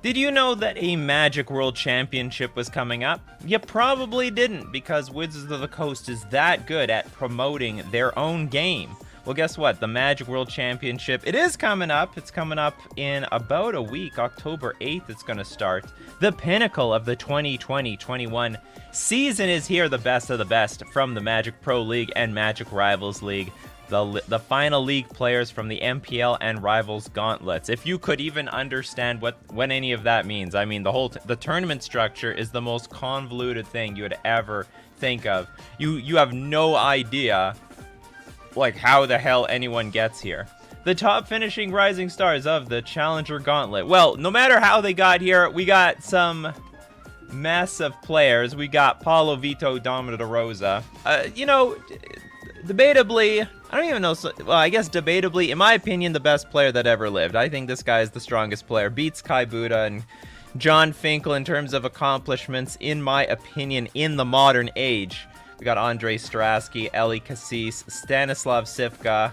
Did you know that a Magic World Championship was coming up? You probably didn't, because Wizards of the Coast is that good at promoting their own game. Well, guess what? The Magic World Championship, it is coming up. It's coming up in about a week. October 8th, it's going to start. The pinnacle of the 2020-21 season is here, the best of the best from the Magic Pro League and Magic Rivals League. The final league players from the MPL and Rivals Gauntlets. If you could even understand what any of that means. I mean, the tournament structure is the most convoluted thing you would ever think of. You have no idea, like, how the hell anyone gets here. The top finishing rising stars of the Challenger Gauntlet. Well, no matter how they got here, we got some massive players. We got Paulo Vito Rosa. Debatably, I don't even know, well, I guess debatably, in my opinion, the best player that ever lived. I think this guy is the strongest player. Beats Kai Buddha and John Finkel in terms of accomplishments, in my opinion, in the modern age. We got Andre Strasky, Eli Cassis, Stanislav Sivka.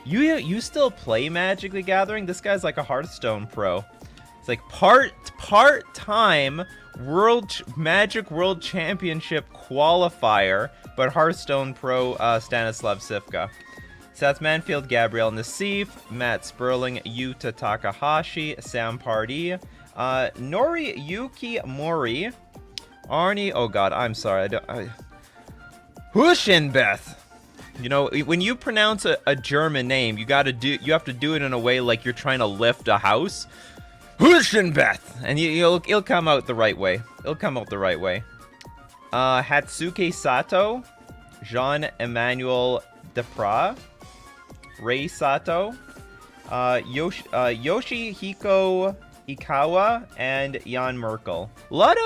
You still play Magic the Gathering? This guy's like a Hearthstone pro. It's like part-time Magic World Championship qualifier, but Hearthstone pro Stanislav Sivka. Seth Manfield, Gabriel Nassif, Matt Sperling, Yuta Takahashi, Sam Pardee, Nori Yuki Mori, Arnie, oh god, I'm sorry, Huschenbeth. You know, when you pronounce a German name, you have to do it in a way like you're trying to lift a house. Huschenbeth, and it'll come out the right way. It'll come out the right way. Hatsuke Sato, Jean-Emmanuel Depra, Rei Sato, Yoshihiko Ikawa, and Jan Merkel. A lot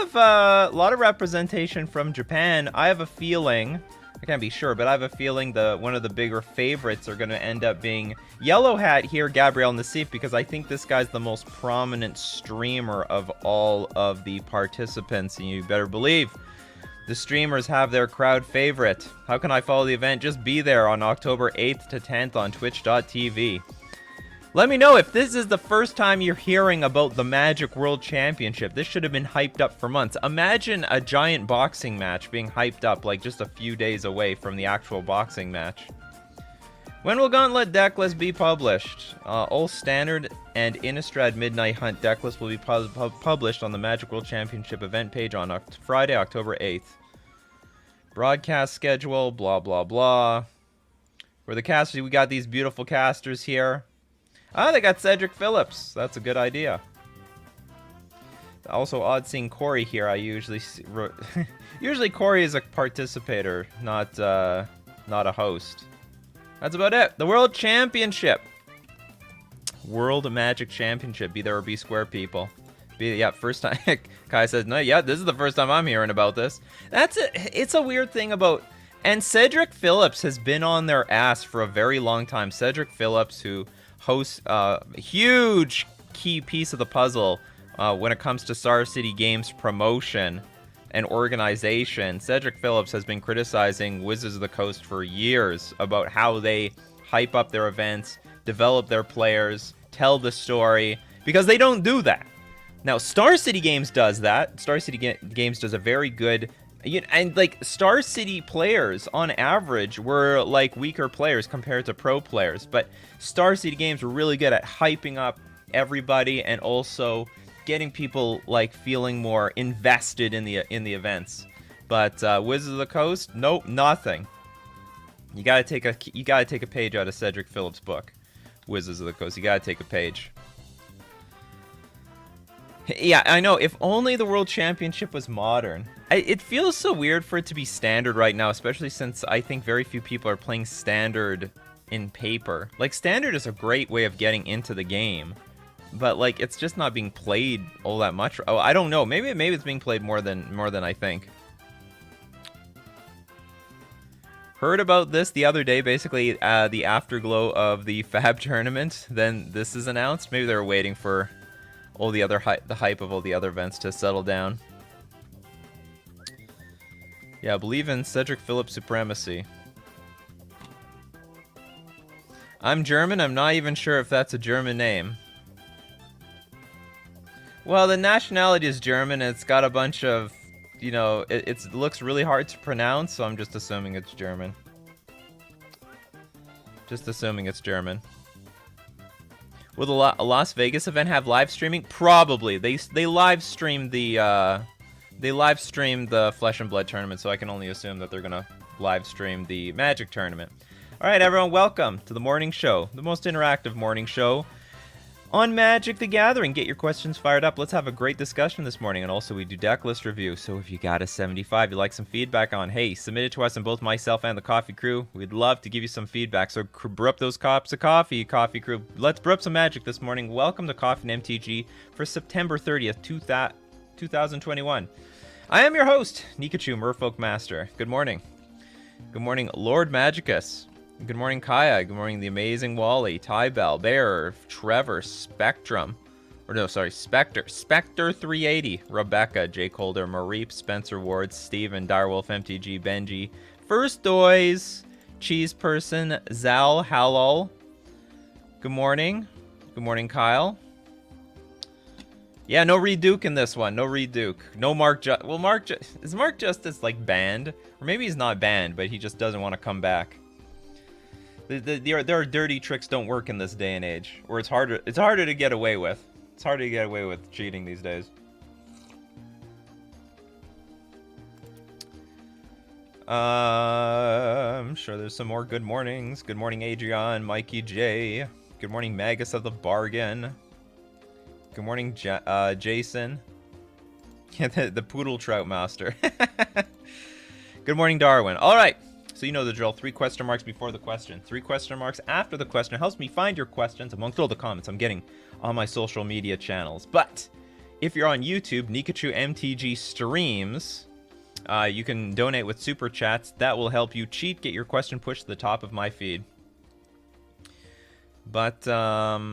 of representation from Japan. I have a feeling, I can't be sure, but I have a feeling one of the bigger favorites are going to end up being Yellow Hat here, Gabriel Nassif, because I think this guy's the most prominent streamer of all of the participants, and you better believe the streamers have their crowd favorite. How can I follow the event? Just be there on October 8th to 10th on twitch.tv. Let me know if this is the first time you're hearing about the Magic World Championship. This should have been hyped up for months. Imagine a giant boxing match being hyped up like just a few days away from the actual boxing match. When will Gauntlet Decklist be published? All Standard and Innistrad Midnight Hunt Decklist will be published on the Magic World Championship event page on Friday, October 8th. Broadcast schedule, blah, blah, blah. For the casters, we got these beautiful casters here. Ah, they got Cedric Phillips. That's a good idea. Also, odd seeing Corey here. I usually usually Corey is a participator, not a host. That's about it. The World Championship. World Magic Championship. Be there or be square, people. First time. Kai says, no, yeah, this is the first time I'm hearing about this. It's a weird thing about... And Cedric Phillips has been on their ass for a very long time. Cedric Phillips, who hosts a huge key piece of the puzzle when it comes to Star City Games promotion and organization. Cedric Phillips has been criticizing Wizards of the Coast for years about how they hype up their events, develop their players, tell the story, because they don't do that. Now, Star City Games does that. Star City Games does a very good... And, like, Star City players, on average, were, like, weaker players compared to pro players. But Star City Games were really good at hyping up everybody and also getting people, like, feeling more invested in the events. But Wizards of the Coast, nope, nothing. You gotta take a page out of Cedric Phillips' book, Wizards of the Coast. You gotta take a page. Yeah, I know. If only the World Championship was modern. It feels so weird for it to be standard right now, especially since I think very few people are playing standard in paper. Like, standard is a great way of getting into the game, but like it's just not being played all that much. Oh, I don't know. Maybe it's being played more than I think. Heard about this the other day. Basically, the afterglow of the Fab tournament. Then this is announced. Maybe they're waiting for all the other the hype of all the other events to settle down. Yeah, I believe in Cedric Phillips' supremacy. I'm German. I'm not even sure if that's a German name. Well, the nationality is German. And it's got a bunch of, you know, it looks really hard to pronounce, so I'm just assuming it's German. Just assuming it's German. Will the Las Vegas event have live streaming? Probably. They live streamed the Flesh and Blood tournament, so I can only assume that they're gonna live stream the Magic tournament. All right, everyone, welcome to the morning show, the most interactive morning show on Magic the Gathering. Get your questions fired up. Let's have a great discussion this morning, and also we do Decklist review. So if you got a 75, you'd like some feedback on, hey, submit it to us, and both myself and the coffee crew, we'd love to give you some feedback. So brew up those cups of coffee crew. Let's brew up some Magic this morning. Welcome to Coffee and MTG for September 30th, 2021. I am your host, Nikachu, Merfolk Master. Good morning. Good morning, Lord Magicus. Good morning, Kaya. Good morning, the amazing Wally, Tybell, Bear, Trevor, Spectrum. Or no, sorry, Spectre. Spectre 380. Rebecca, Jake Holder, Mareep, Spencer Ward, Steven, Direwolf, MTG, Benji, First Doys, Cheese Person, Zal, Halal. Good morning. Good morning, Kyle. Yeah, no Reduke in this one. No Reduke. No Mark Well, is Mark Justice like banned? Or maybe he's not banned, but he just doesn't want to come back. There are dirty tricks don't work in this day and age, or it's harder to get away with. It's harder to get away with cheating these days. I'm sure there's some more good mornings. Good morning, Adrian, Mikey J. Good morning, Magus of the Bargain. Good morning, Jason. Yeah, the Poodle Trout Master. Good morning, Darwin. All right. So you know the drill. 3 question marks before the question. 3 question marks after the question. It helps me find your questions amongst all the comments I'm getting on my social media channels. But if you're on YouTube, Nikachu MTG streams, you can donate with super chats. That will help you cheat, get your question pushed to the top of my feed. But, all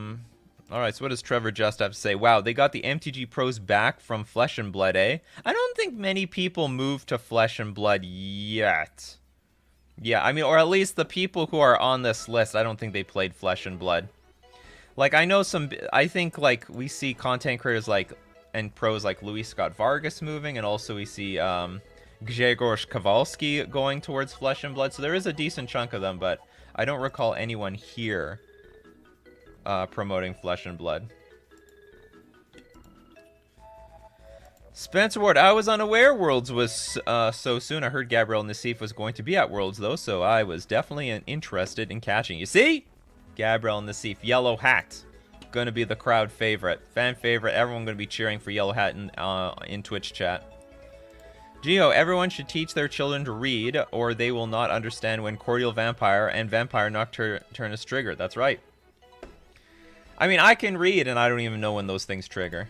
right, so what does Trevor Just have to say? Wow, they got the MTG pros back from Flesh and Blood, eh? I don't think many people moved to Flesh and Blood yet. Yeah, I mean, or at least the people who are on this list, I don't think they played Flesh and Blood. Like, I know some, I think, like, we see content creators like, and pros like Luis Scott Vargas moving, and also we see Grzegorz Kowalski going towards Flesh and Blood, so there is a decent chunk of them, but I don't recall anyone here promoting Flesh and Blood. Spencer Ward, I was unaware Worlds was so soon. I heard Gabriel Nassif was going to be at Worlds, though, so I was definitely interested in catching. You see? Gabriel Nassif, Yellow Hat. Going to be the crowd favorite. Fan favorite. Everyone going to be cheering for Yellow Hat in Twitch chat. Geo, everyone should teach their children to read, or they will not understand when Cordial Vampire and Vampire Nocturne is triggered. That's right. I mean, I can read, and I don't even know when those things trigger.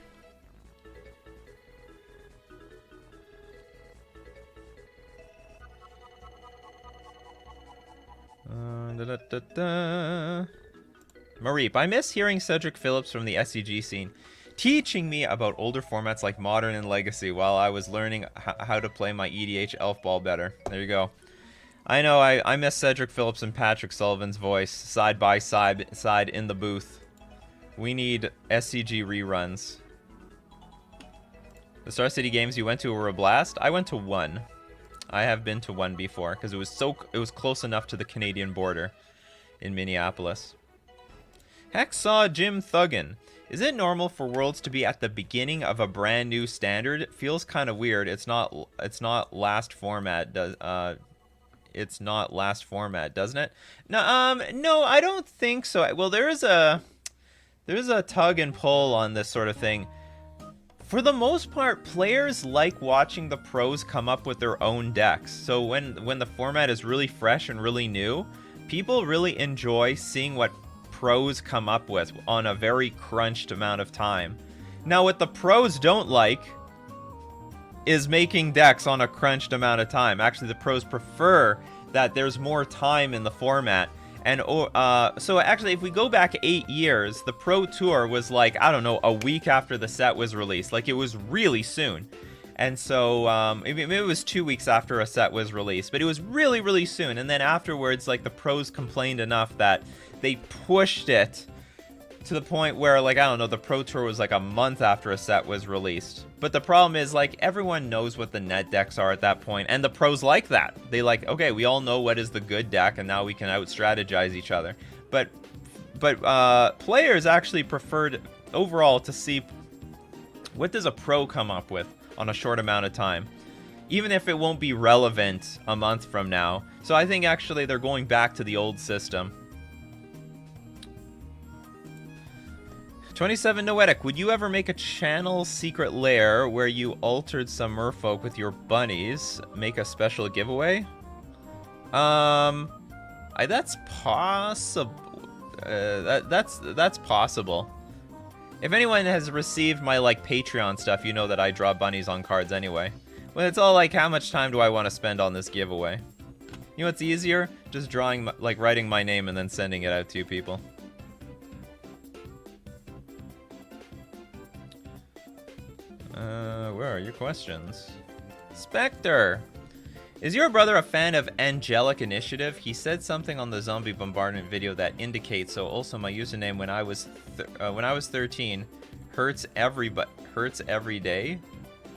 Mareep, I miss hearing Cedric Phillips from the SCG scene teaching me about older formats like Modern and Legacy while I was learning how to play my EDH Elf Ball better. There you go. I know, I miss Cedric Phillips and Patrick Sullivan's voice side by side in the booth. We need SCG reruns. The Star City games you went to were a blast. I went to one. I have been to one before because it was close enough to the Canadian border in Minneapolis. Hacksaw Jim Thuggin. Is it normal for Worlds to be at the beginning of a brand new standard? It feels kind of weird. It's not last format. It's not last format, doesn't it? No, no, I don't think so. Well, there is a tug and pull on this sort of thing. For the most part, players like watching the pros come up with their own decks. So when the format is really fresh and really new, people really enjoy seeing what pros come up with on a very crunched amount of time. Now, what the pros don't like is making decks on a crunched amount of time. Actually, the pros prefer that there's more time in the format. And so actually, if we go back 8 years, the Pro Tour was like, I don't know, a week after the set was released. Like, it was really soon. And so maybe it was 2 weeks after a set was released, but it was really, really soon. And then afterwards, like, the pros complained enough that they pushed it to the point where, like, I don't know, the Pro Tour was like a month after a set was released. But the problem is, like, everyone knows what the net decks are at that point, and the pros like that. They like, okay, we all know what is the good deck, and now we can out-strategize each other. But players actually preferred overall to see what does a pro come up with on a short amount of time, even if it won't be relevant a month from now. So I think actually they're going back to the old system. 27 Noetic, would you ever make a channel secret lair where you altered some merfolk with your bunnies? Make a special giveaway? That's possible. That's possible. If anyone has received my, like, Patreon stuff, you know that I draw bunnies on cards anyway. Well, it's all like, how much time do I want to spend on this giveaway? You know what's easier? Just drawing, like, writing my name and then sending it out to you people. Where are your questions? Spectre! Is your brother a fan of Angelic Initiative? He said something on the zombie bombardment video that indicates so. Also, my username when I was 13 hurts every day.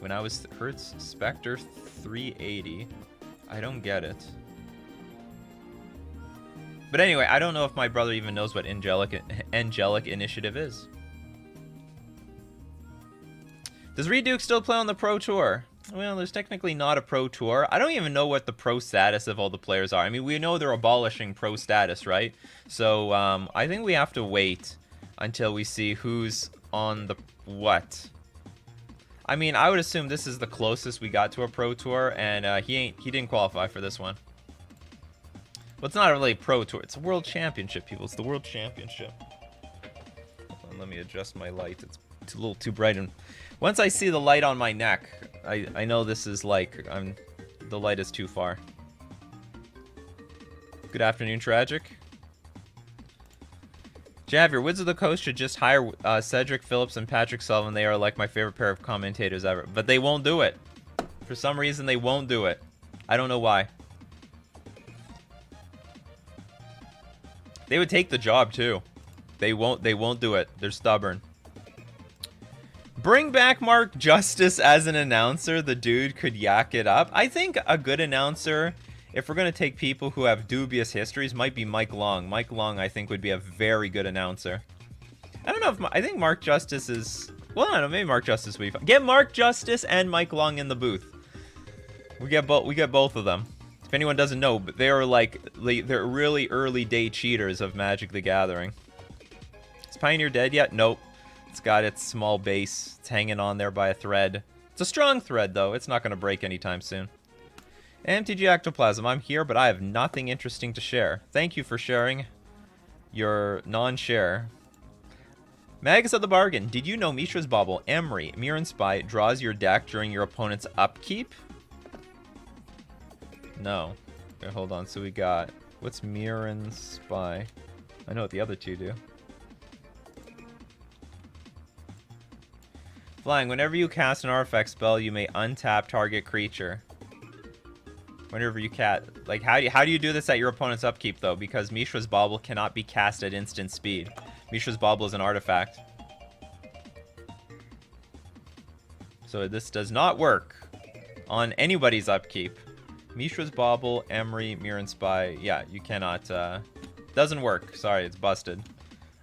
When I was hurts Spectre 380. I don't get it. But anyway, I don't know if my brother even knows what Angelic Initiative is. Does Reduke still play on the Pro Tour? Well, there's technically not a Pro Tour. I don't even know what the pro status of all the players are. I mean, we know they're abolishing pro status, right? So, I think we have to wait until we see who's on the what. I mean, I would assume this is the closest we got to a Pro Tour, and he didn't qualify for this one. Well, it's not really a Pro Tour. It's a World Championship, people. It's the World Championship. Hold on, let me adjust my light. It's a little too bright, and once I see the light on my neck, I know this is like, the light is too far. Good afternoon, Tragic. Jav, your Wizards of the Coast should just hire Cedric Phillips and Patrick Sullivan. They are like my favorite pair of commentators ever. But they won't do it. For some reason, they won't do it. I don't know why. They would take the job, too. They won't do it. They're stubborn. Bring back Mark Justice as an announcer. The dude could yak it up. I think a good announcer, if we're going to take people who have dubious histories, might be Mike Long. Mike Long, I think, would be a very good announcer. I don't know if... I think Mark Justice is... Well, I don't know. Maybe Mark Justice would be fun. Get Mark Justice and Mike Long in the booth. We get both of them. If anyone doesn't know, but they are like... They're really early day cheaters of Magic the Gathering. Is Pioneer dead yet? Nope. It's got its small base. It's hanging on there by a thread. It's a strong thread, though. It's not going to break anytime soon. MTG Ectoplasm, I'm here, but I have nothing interesting to share. Thank you for sharing your non-share. Magus of the Bargain. Did you know Mishra's Bauble, Emery, Mirror and Spy draws your deck during your opponent's upkeep? No. Okay, hold on. So we got... What's Mirror and Spy? I know what the other two do. Flying, whenever you cast an artifact spell, you may untap target creature. Whenever you cast... Like, how do you do this at your opponent's upkeep, though? Because Mishra's Bauble cannot be cast at instant speed. Mishra's Bauble is an artifact. So this does not work on anybody's upkeep. Mishra's Bauble, Emery, Mirror and Spy. Yeah, you cannot... Doesn't work. Sorry, it's busted.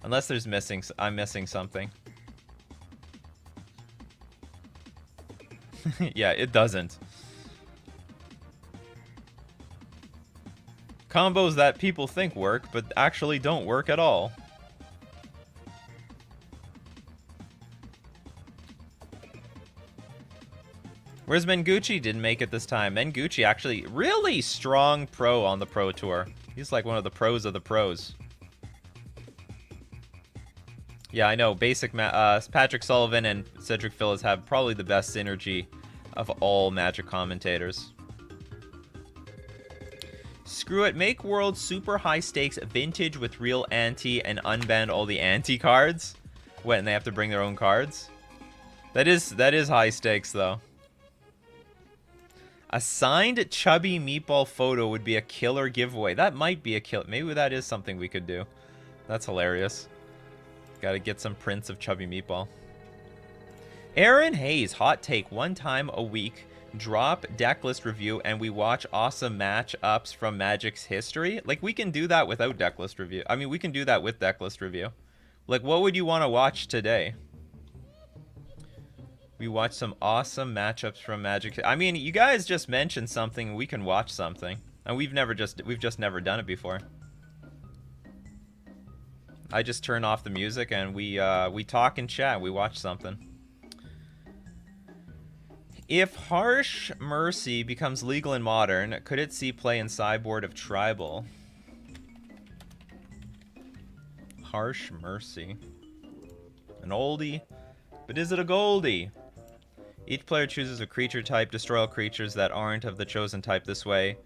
Unless there's missing... I'm missing something. Yeah, it doesn't. Combos that people think work, but actually don't work at all. Where's Mengucci? Didn't make it this time. Mengucci actually really strong pro on the Pro Tour. He's like one of the pros of the pros. Yeah, I know. Patrick Sullivan and Cedric Phillips have probably the best synergy of all Magic commentators. Screw it. Make World super high stakes vintage with real anti and unban all the anti cards. What, and they have to bring their own cards? That is high stakes, though. A signed chubby meatball photo would be a killer giveaway. That might be a killer. Maybe that is something we could do. That's hilarious. Gotta get some prints of Chubby Meatball. Aaron Hayes, hot take. 1 time a week, drop Decklist review, and we watch awesome matchups from Magic's history. Like, we can do that without Decklist review. I mean, we can do that with Decklist review. Like, what would you want to watch today? We watch some awesome matchups from Magic. I mean, you guys just mentioned something. We can watch something, and we've just never done it before. I just turn off the music and we talk and chat. We watch something. If Harsh Mercy becomes legal in Modern, could it see play in sideboard of Tribal? Harsh Mercy. An oldie, but is it a goldie? Each player chooses a creature type. Destroy all creatures that aren't of the chosen type this way.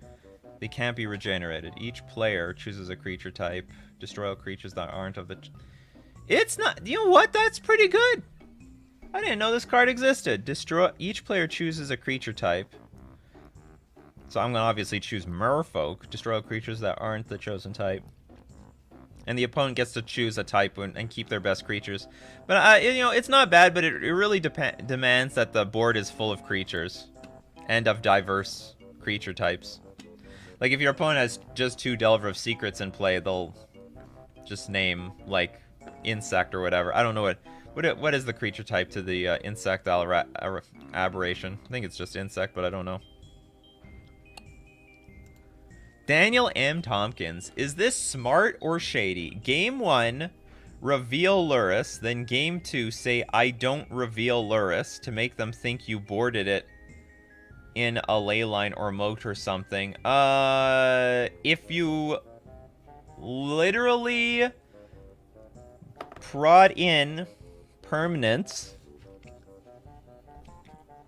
They can't be regenerated. Each player chooses a creature type. Destroy all creatures that aren't of the... It's not... You know what? That's pretty good. I didn't know this card existed. Destroy... Each player chooses a creature type. So I'm going to obviously choose Merfolk. Destroy all creatures that aren't the chosen type. And the opponent gets to choose a type and keep their best creatures. But, you know, it's not bad, but it really demands that the board is full of creatures. And of diverse creature types. Like, if your opponent has just 2 Delver of Secrets in play, they'll just name, like, Insect or whatever. I don't know what is the creature type to the Insect Aberration. I think it's just Insect, but I don't know. Daniel M. Tompkins. Is this smart or shady? Game 1, reveal Luris. Then Game 2, say, I don't reveal Luris, to make them think you boarded it in a ley line or moat or something. If you literally prod in permanents.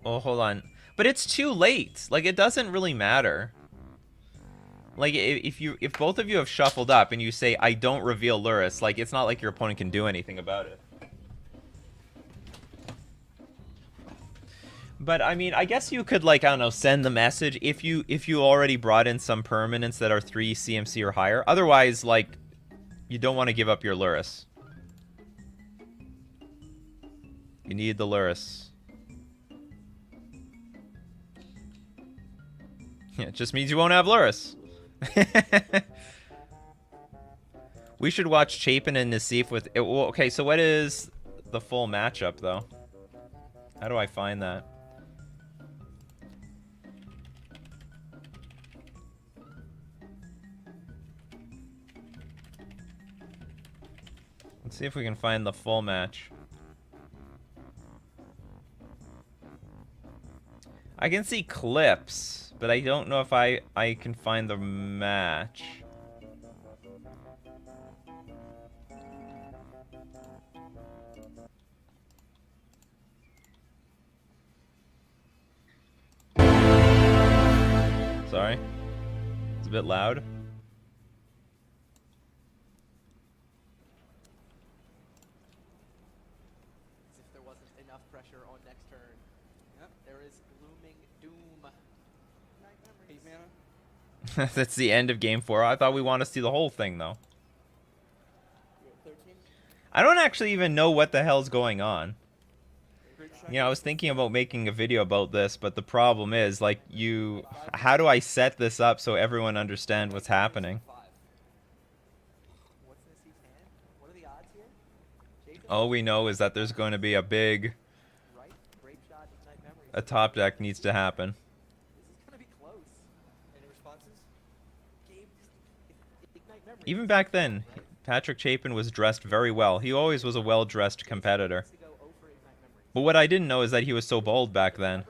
Oh, hold on. But it's too late. Like, it doesn't really matter. Like, if both of you have shuffled up and you say, I don't reveal Luris, like, it's not like your opponent can do anything about it. But I mean, I guess you could, like, I don't know, send the message if you already brought in some permanents that are 3 CMC or higher. Otherwise, like, you don't want to give up your Luris. You need the Luris. Yeah, it just means you won't have Luris. We should watch Chapin and Nassif with... Well, okay, so what is the full matchup, though? How do I find that? Let's see if we can find the full match. I can see clips, but I don't know if I can find the match. Sorry. It's a bit loud. That's the end of game 4. I thought we want to see the whole thing, though. I don't actually even know what the hell's going on. You know, I was thinking about making a video about this, but the problem is, like, how do I set this up so everyone understands what's happening? All we know is that there's going to be a top deck needs to happen. Even back then, Patrick Chapin was dressed very well. He always was a well-dressed competitor. But what I didn't know is that he was so bold back then.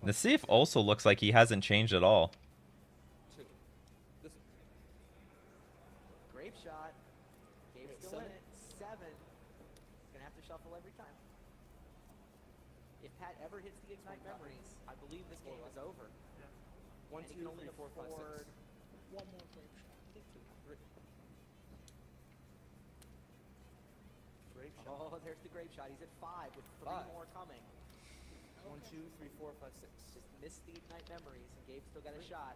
Nassif also looks like he hasn't changed at all. Grape shot. Gabe's still in it. 7. Gonna have to shuffle every time. If Pat ever hits the Ignite Memories, I believe this game is over. 1, 2, 3, 4, 5, 6. One more grape shot. Grape shot. Oh, there's the grape shot. He's at 5 with 3 more coming. 1, 2, 3, 4, 5, 6. Just missed the Ignite Memories, and Gabe still got a shot.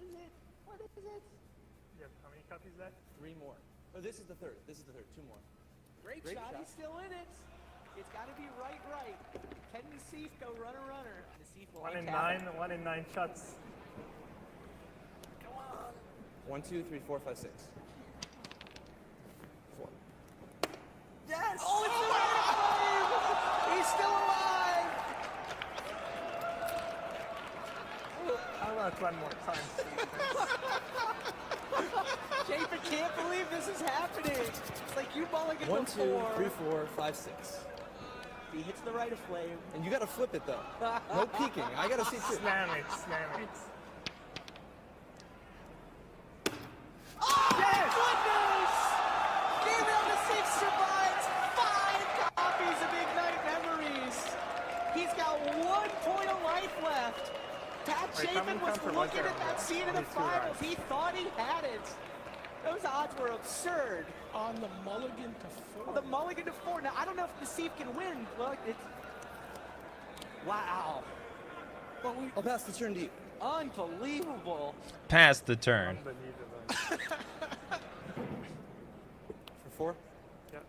is it? What is it? Yep, how many copies left? 3 more. Oh, this is the third. This is the third. 2 more. Great shot. He's still in it. It's got to be right. Can Nassif go runner? Nassif will 1 in untap 9, it. 1 in 9 shots. 1, 2, 3, 4, 5, 6. 4. Yes! Oh, it's alive! He's still alive! How about 1 more time? Chapin can't believe this is happening. It's like you mulligan 1, before. 2, 3, 4, 5, 6. He hits the right of flame. And you gotta flip it though. No peeking. I gotta see too. Slam it, slam it. Oh, yes! Goodness! Gabriel Nassif survives 5 copies of Ignite Memories. He's got 1 point of life left. Pat Wait, Chapin was counter looking was at there? that scene in the Only 2 finals. rounds. He thought he had it. Those odds were absurd. On the mulligan to 4. The mulligan to 4. Now, I don't know if Nassif can win. Well, it's... Wow. But we, I'll pass the turn to you. Unbelievable. Pass the turn. Unbelievable. For 4? Yeah.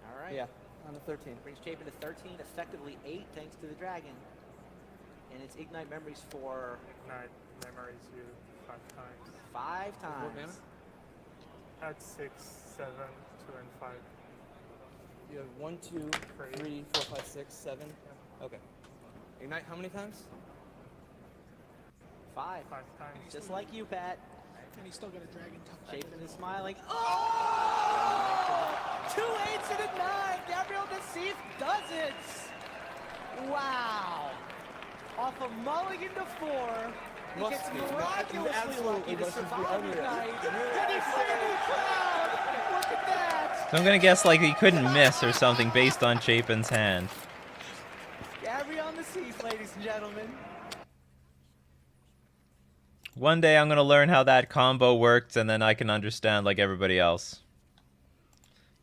All right. Yeah. On the 13. Brings Chapin to 13, effectively 8 thanks to the dragon. And it's Ignite Memories for Ignite memories you 5 times. 5 What mana? times. Add 6, 7, 2, and 5. You have 1, 2, 3, 4, 5, 6, 7. Okay. Ignite how many times? 5. 5 times. Just like you, Pat. and he's still got a dragon tuck. Chapin is smiling. Oh! 2 8s and a 9. Gabriel Nassif does it. Wow. Off a mulligan to 4. He Must gets be. miraculously Absolutely lucky to must be survive unreal. Ignite. And he's singing proud. Look at that. So I'm gonna guess like he couldn't miss or something based on Chapin's hand. Gabriel Nassif, ladies and gentlemen. One day I'm gonna learn how that combo works, and then I can understand like everybody else.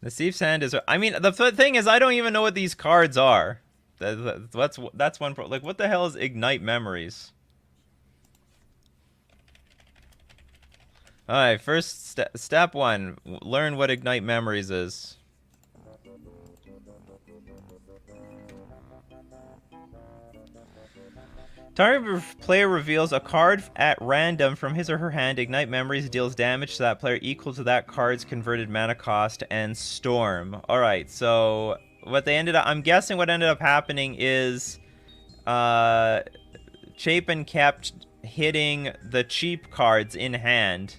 Nassif's hand is. I mean, the thing is, I don't even know what these cards are. That's one. Like, what the hell is Ignite Memories? All right, first step 1: learn what Ignite Memories is. Target player reveals a card at random from his or her hand. Ignite Memories deals damage to that player equal to that card's converted mana cost and storm. Alright, so what they ended up... I'm guessing what ended up happening is... Chapin kept hitting the cheap cards in hand.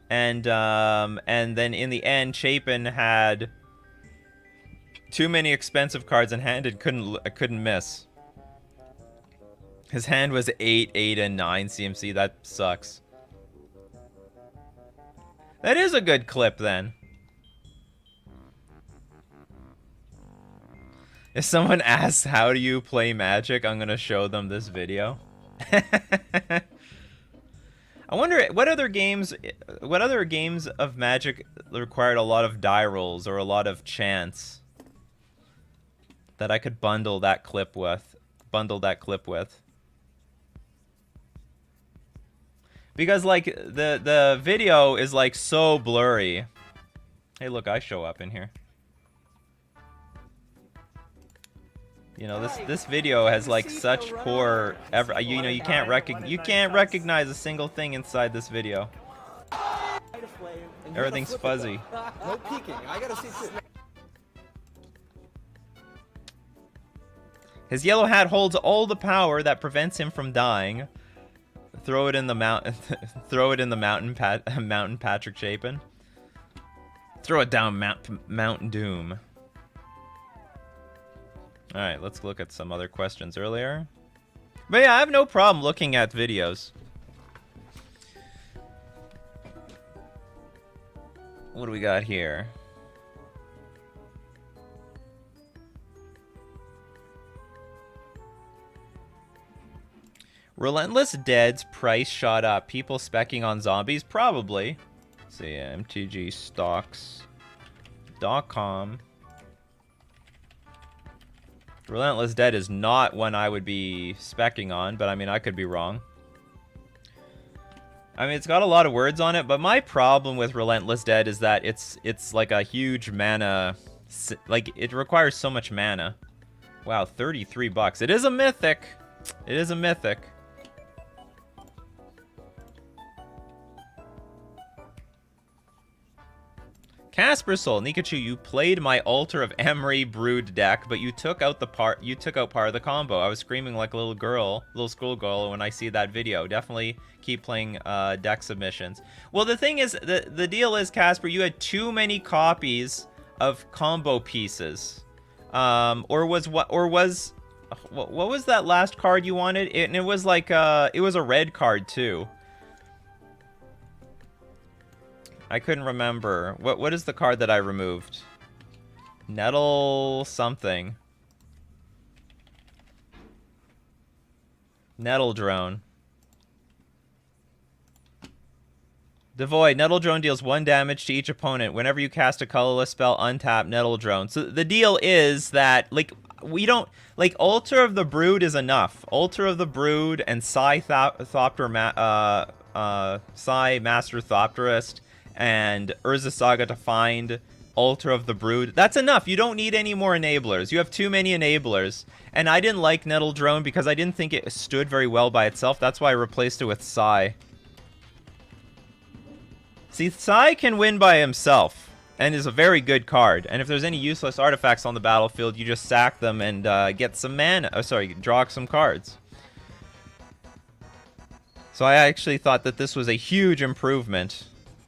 And then in the end, Chapin had too many expensive cards in hand and couldn't miss. His hand was 8, 8, and 9 CMC. That sucks. That is a good clip, then. If someone asks, how do you play Magic, I'm going to show them this video. I wonder, what other games of Magic required a lot of die rolls or a lot of chance that I could bundle that clip with? Because, like, the video is, like, so blurry. Hey, look, I show up in here. You know, this video has, like, such poor... you know, you can't recognize a single thing inside this video. Everything's fuzzy. No peeking. I gotta see too. His yellow hat holds all the power that prevents him from dying. Throw it in the mountain. Throw it in the mountain, Patrick Chapin. Throw it down, Mount Doom. All right, let's look at some other questions earlier. But yeah, I have no problem looking at videos. What do we got here? Relentless Dead's price shot up. People specking on zombies? Probably. Let's see, mtgstocks.com. Relentless Dead is not one I would be specking on, but I mean, I could be wrong. I mean, it's got a lot of words on it, but my problem with Relentless Dead is that it's like a huge mana, like it requires so much mana. Wow, 33 bucks. It is a mythic. It is a mythic. Casper Soul, Nikachu, you played my Altar of Emery Brood deck, but you took out part of the combo. I was screaming like a little schoolgirl when I see that video. Definitely keep playing deck submissions. Well, the thing is, the deal is, Casper, you had too many copies of combo pieces. What was that last card you wanted? And it was like it was a red card too. I couldn't remember. What is the card that I removed? Nettle something. Nettle Drone. Devoid. Nettle Drone deals 1 damage to each opponent. Whenever you cast a colorless spell, untap Nettle Drone. So the deal is that, like, we don't... Like, Altar of the Brood is enough. Altar of the Brood and Psy Master Thopterist and Urza Saga to find Altar of the Brood. That's enough. You don't need any more enablers. You have too many enablers. And I didn't like Nettle Drone because I didn't think it stood very well by itself. That's why I replaced it with Psy. See, Psy can win by himself and is a very good card. And if there's any useless artifacts on the battlefield, you just sack them and get some mana. Oh, sorry, draw some cards. So I actually thought that this was a huge improvement.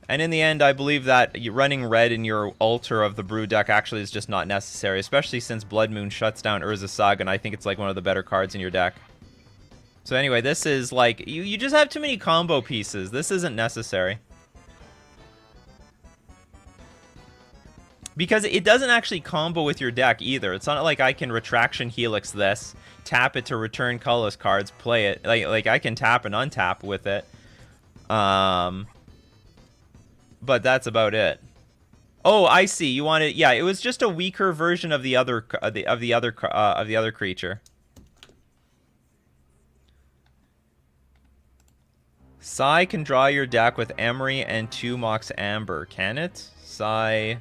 And in the end, I believe that running red in your Altar of the Brood deck actually is just not necessary, especially since Blood Moon shuts down Urza Saga, and I think it's like one of the better cards in your deck. So anyway, this is like, you just have too many combo pieces. This isn't necessary. Because it doesn't actually combo with your deck either. It's not like I can Retraction Helix this, tap it to return colorless cards, play it. Like I can tap and untap with it. But that's about it. Oh, I see. You wanted, yeah. It was just a weaker version of the other creature. Psy can draw your deck with Emery and 2 Mox Amber. Can it? Psy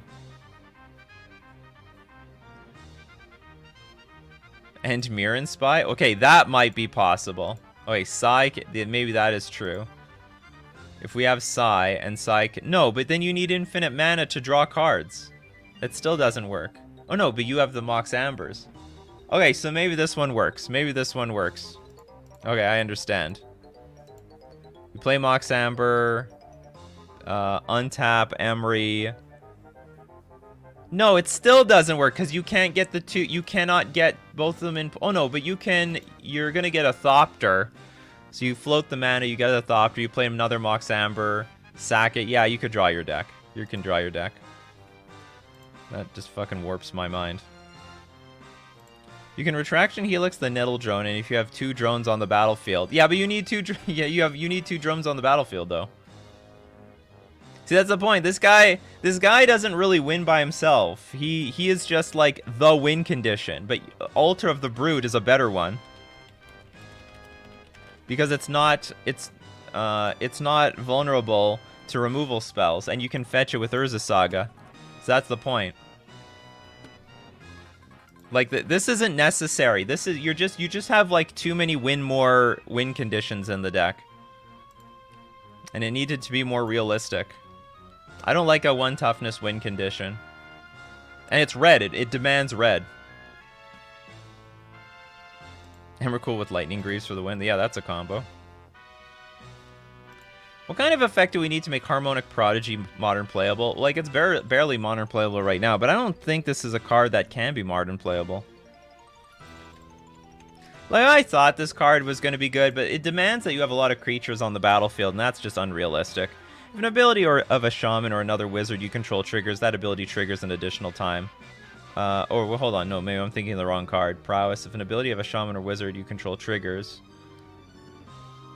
and Mirren Spy. Okay, that might be possible. Okay, Psy. Maybe that is true. If we have Psy and Psy... No, but then you need infinite mana to draw cards. That still doesn't work. Oh no, but you have the Mox Ambers. Okay, so maybe this one works. Maybe this one works. Okay, I understand. You play Mox Amber. Untap Emery. No, it still doesn't work because you can't get the two... You cannot get both of them in... Oh no, but you can... You're going to get a Thopter. So you float the mana, you get a Thopter, you play another Mox Amber, sack it. Yeah, you could draw your deck. You can draw your deck. That just fucking warps my mind. You can Retraction Helix the Nettle Drone, and if you have 2 drones on the battlefield. Yeah, but you need 2 you need 2 drones on the battlefield though. See, that's the point. This guy doesn't really win by himself. He is just like the win condition, but Altar of the Brood is a better one. Because it's not vulnerable to removal spells, and you can fetch it with Urza Saga. So that's the point. Like this isn't necessary. This is you just have like too many win conditions in the deck. And it needed to be more realistic. I don't like a 1 toughness win condition. And it's red. It demands red. And we're cool with Lightning Greaves for the win. Yeah, that's a combo. What kind of effect do we need to make Harmonic Prodigy modern playable? Like, it's barely modern playable right now, but I don't think this is a card that can be modern playable. Like, I thought this card was going to be good, but it demands that you have a lot of creatures on the battlefield, and that's just unrealistic. If an ability of a shaman or another wizard you control triggers, that ability triggers an additional time. Well, hold on, no, maybe I'm thinking of the wrong card. Prowess. If an ability of a shaman or wizard you control triggers.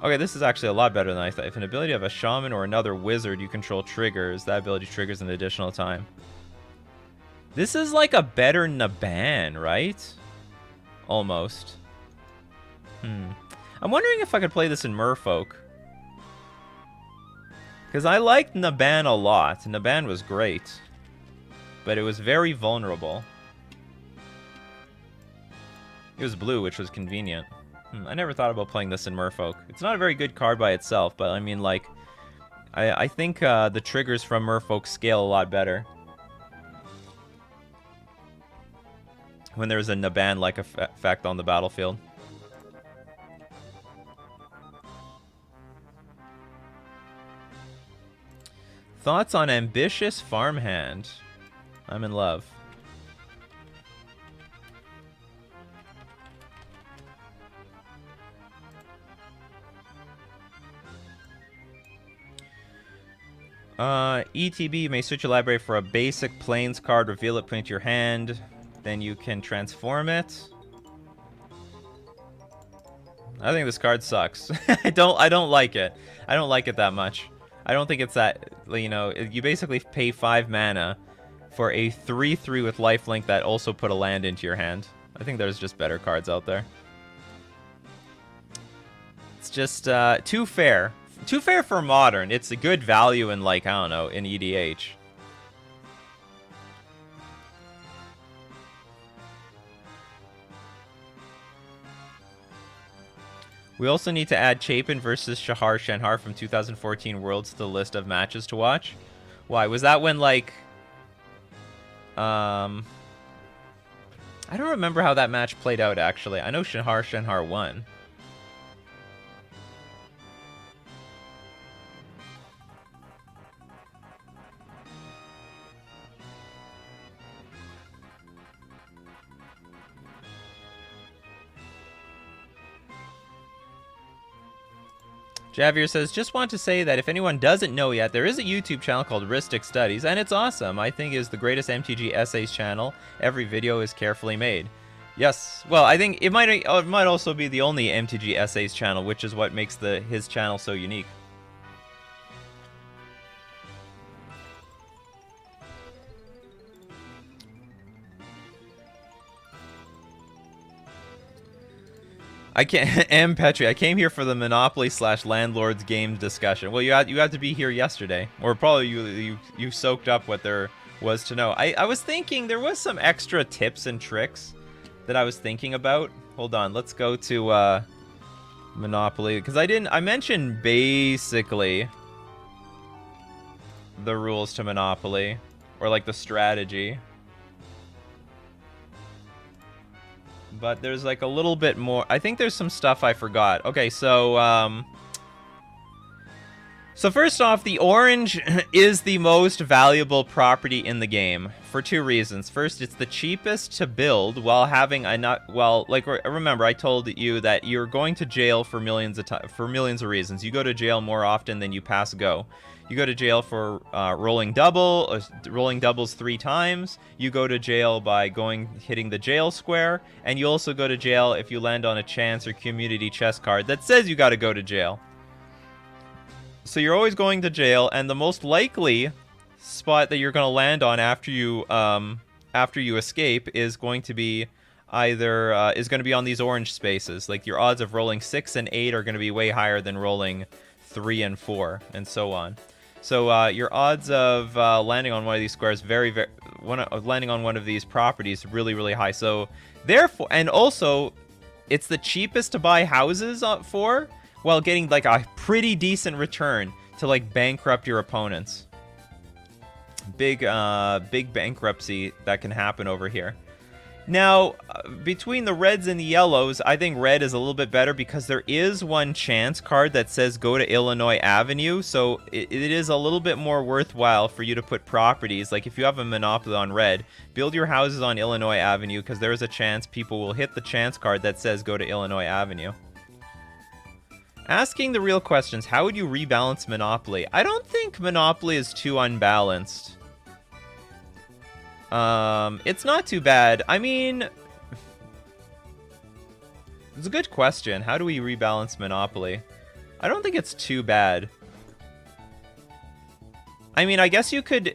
Okay, this is actually a lot better than I thought. If an ability of a shaman or another wizard you control triggers, that ability triggers an additional time. This is like a better Naban, right? Almost. I'm wondering if I could play this in Merfolk. Because I liked Naban a lot. Naban was great. But it was very vulnerable. It was blue, which was convenient. I never thought about playing this in Merfolk. It's not a very good card by itself, but I mean, like, I think the triggers from Merfolk scale a lot better. When there's a Naban-like effect on the battlefield. Thoughts on Ambitious Farmhand? I'm in love. ETB, you may switch your library for a basic Plains card, reveal it, put it into your hand, then you can transform it. I think this card sucks. I don't like it. I don't like it that much. I don't think it's that, you know, you basically pay 5 mana for a 3/3 with lifelink that also put a land into your hand. I think there's just better cards out there. It's just too fair. Too fair for Modern. It's a good value in, like, I don't know, in EDH. We also need to add Chapin versus Shahar Shenhar from 2014 Worlds to the list of matches to watch. Why? Was that when, like... I don't remember how that match played out, actually. I know Shahar Shenhar won. Javier says, just want to say that if anyone doesn't know yet, there is a YouTube channel called Ristic Studies, and it's awesome. I think it is the greatest MTG essays channel. Every video is carefully made. Yes, well, I think it might also be the only MTG essays channel, which is what makes his channel so unique. I can't. Petri, I came here for the Monopoly / Landlords games discussion. Well, you had to be here yesterday, or probably you soaked up what there was to know. I was thinking there was some extra tips and tricks that I was thinking about. Hold on, let's go to Monopoly, because I mentioned basically the rules to Monopoly, or like the strategy. But there's like a little bit more. I think there's some stuff I forgot. Okay, so so first off, the orange is the most valuable property in the game for 2 reasons. First, it's the cheapest to build while having remember I told you that you're going to jail for millions of reasons. You go to jail more often than you pass go. You go to jail for rolling doubles 3 times. You go to jail by hitting the jail square, and you also go to jail if you land on a chance or community chest card that says you got to go to jail. So you're always going to jail, and the most likely spot that you're going to land on after you escape is going to be either on these orange spaces. Like your odds of rolling 6 and 8 are going to be way higher than rolling 3 and 4, and so on. So your odds of landing on one of these squares landing on one of these properties really, really high. So therefore, and also, it's the cheapest to buy houses for, while getting like a pretty decent return to like bankrupt your opponents. Big bankruptcy that can happen over here. Now, between the reds and the yellows, I think red is a little bit better because there is one chance card that says go to Illinois Avenue, so it is a little bit more worthwhile for you to put properties. Like if you have a monopoly on red, build your houses on Illinois Avenue because there is a chance people will hit the chance card that says go to Illinois Avenue. Asking the real questions, how would you rebalance Monopoly? I don't think Monopoly is too unbalanced. It's not too bad. I mean, it's a good question. How do we rebalance Monopoly? I don't think it's too bad. I mean, I guess you could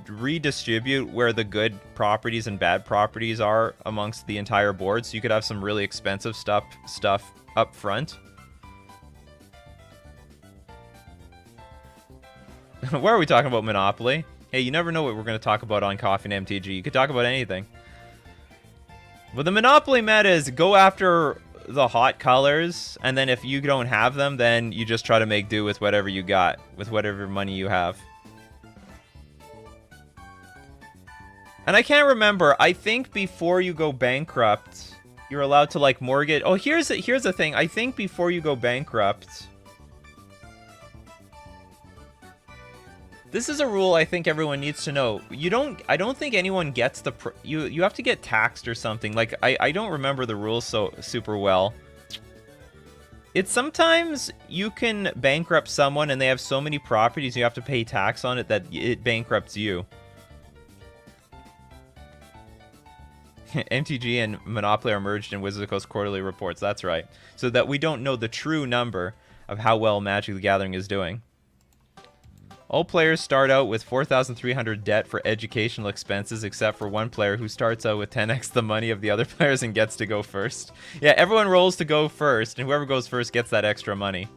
redistribute where the good properties and bad properties are amongst the entire board, so you could have some really expensive stuff up front. Where are we talking about Monopoly? Hey, you never know what we're going to talk about on Coffee and MTG. You could talk about anything. But the Monopoly meta is go after the hot colors, and then if you don't have them, then you just try to make do with whatever you got, with whatever money you have. And I can't remember. I think before you go bankrupt, you're allowed to like mortgage. Oh, here's the thing. I think before you go bankrupt, this is a rule I think everyone needs to know. I don't think anyone gets the you have to get taxed or something. Like I don't remember the rules so super well. It's sometimes you can bankrupt someone and they have so many properties you have to pay tax on it that it bankrupts you. MTG and Monopoly are merged in Wizard of the Coast quarterly reports. That's right. So that we don't know the true number of how well Magic the Gathering is doing. All players start out with 4,300 debt for educational expenses, except for one player who starts out with 10x the money of the other players and gets to go first. Yeah, everyone rolls to go first, and whoever goes first gets that extra money.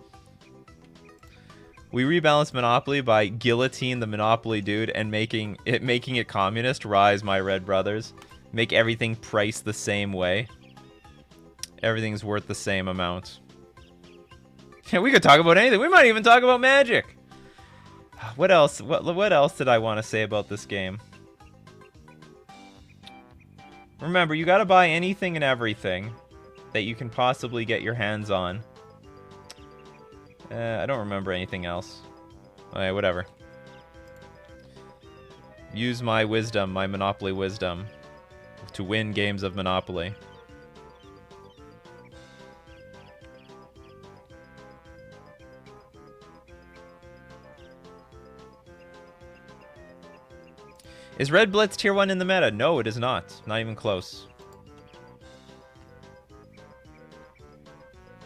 We rebalance Monopoly by guillotine the Monopoly dude and making it communist. Rise, my red brothers. Make everything priced the same way. Everything's worth the same amount. Yeah, we could talk about anything. We might even talk about Magic. What else? What else did I want to say about this game? Remember, you gotta buy anything and everything that you can possibly get your hands on. I don't remember anything else. Okay, whatever. Use my wisdom, my Monopoly wisdom, to win games of Monopoly. Is Red Blitz tier 1 in the meta? No, it is not. Not even close.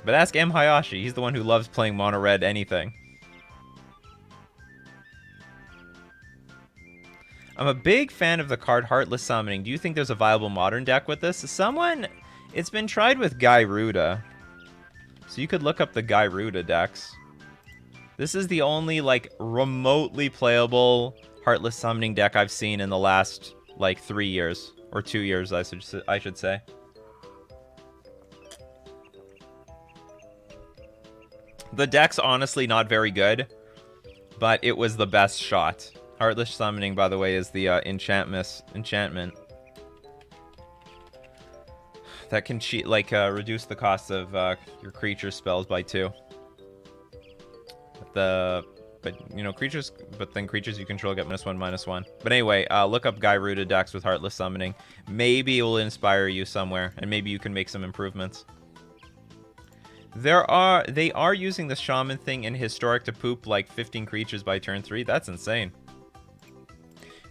But ask M. Hayashi. He's the one who loves playing mono red anything. I'm a big fan of the card Heartless Summoning. Do you think there's a viable modern deck with this? It's been tried with Gyruda. So you could look up the Gyruda decks. This is the only, like, remotely playable Heartless Summoning deck I've seen in the last, like, 3 years. Or 2 years, I should say. The deck's honestly not very good, but it was the best shot. Heartless Summoning, by the way, is the enchantment that can reduce the cost of your creature spells by 2. But then creatures you control get -1/-1. But anyway, look up Gyruda decks with Heartless Summoning. Maybe it will inspire you somewhere, and maybe you can make some improvements. They are using the Shaman thing in Historic to poop like 15 creatures by turn 3. That's insane.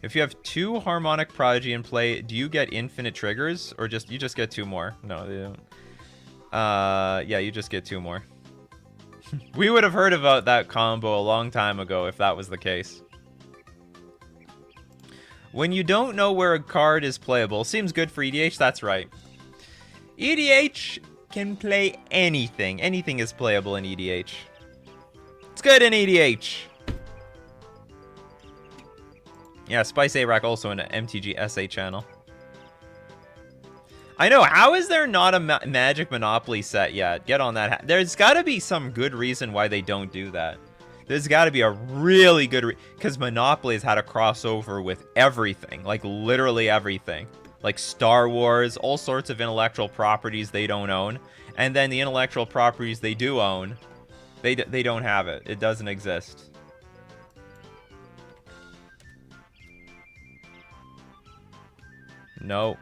If you have 2 Harmonic Prodigy in play, do you get infinite triggers, or you just get 2 more? No, they don't. Yeah, you just get 2 more. We would have heard about that combo a long time ago if that was the case. When you don't know where a card is playable, seems good for EDH, that's right. EDH can play anything. Anything is playable in EDH. It's good in EDH. Yeah, Spice A-Rack also in an MTG SA channel. I know, how is there not a Magic Monopoly set yet? Get on that. There's got to be some good reason why they don't do that. There's got to be a really good because Monopoly has had a crossover with everything. Like, literally everything. Like Star Wars, all sorts of intellectual properties they don't own. And then the intellectual properties they do own, they don't have it. It doesn't exist. No.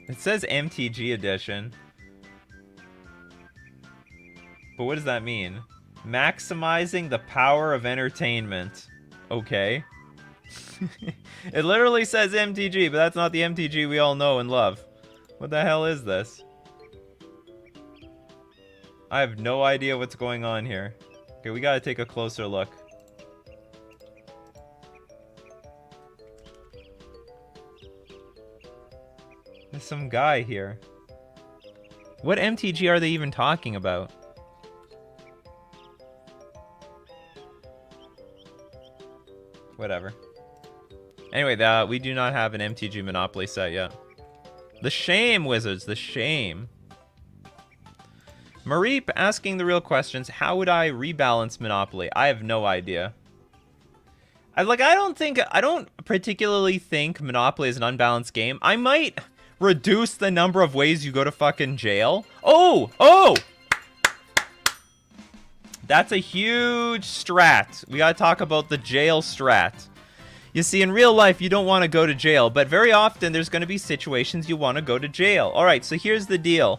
It says MTG edition. But what does that mean? Maximizing the power of entertainment. Okay. It literally says MTG, but that's not the MTG we all know and love. What the hell is this? I have no idea what's going on here. Okay, we gotta take a closer look. There's some guy here. What MTG are they even talking about? whatever. Anyway, we do not have an MTG Monopoly set yet. The shame, Wizards, the shame. Mareep asking the real questions. How would I rebalance Monopoly? I have no idea. I don't particularly think Monopoly is an unbalanced game. I might reduce the number of ways you go to fucking jail. Oh! That's a huge strat. We gotta talk about the jail strat. You see, in real life, you don't want to go to jail, but very often there's going to be situations you want to go to jail. Alright, so here's the deal.